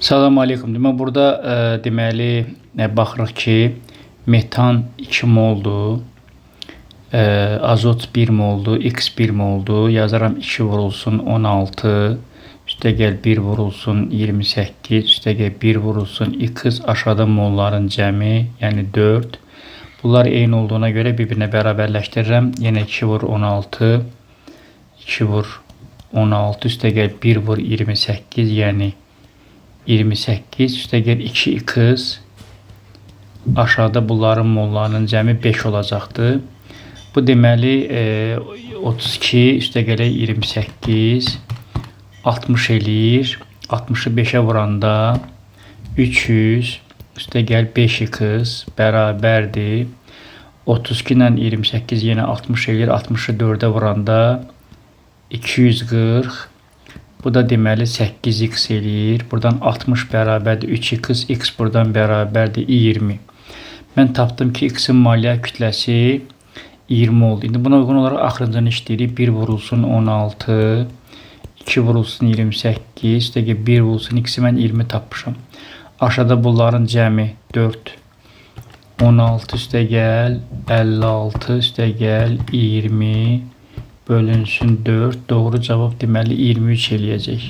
Salam aleykum. Demək burada deməli baxırıq ki, metan 2 moldur, azot 1 moldur, X 1 moldur. Yazaram 2 vurulsun 16, üstəgəl 1 vurulsun 28, üstəgəl 1 vurulsun X aşağıda molların cəmi, yəni 4. Bunlar eyni olduğuna görə bir-birinə bərabərləşdirirəm. Yenə 2 vur 16, 2 vur 16, üstəgəl 1 vur 28, yəni 28, üstəgəl 2x aşağıda bunların mollarının cəmi 5 olacaqdır. Bu deməli 32 üstəgələ 28 60 eləyir. 60-ı 5-ə vuranda 300 üstəgəl 5x bərabərdir. 32 ilə 28 yenə 60 eləyir. 60-ı 4-ə vuranda 240. Bu da deməli 8x eləyir. Buradan 60 bərabərdir 3x, x buradan bərabərdir 20. Mən tapdım ki, x-in maliyyə kütləsi 20 oldu. İndi buna uyğun olaraq axırıncını işləyirik. 1 vurulsun 16, 2 vurulsun 28, üstəgəl 1 vurulsun x-i mən 20 tapmışam. Aşağıda bunların cəmi 4, 16 üstəgəl 56 üstəgəl 20 bölünsün 4. Doğru cavab deməli 23 eləyəcək.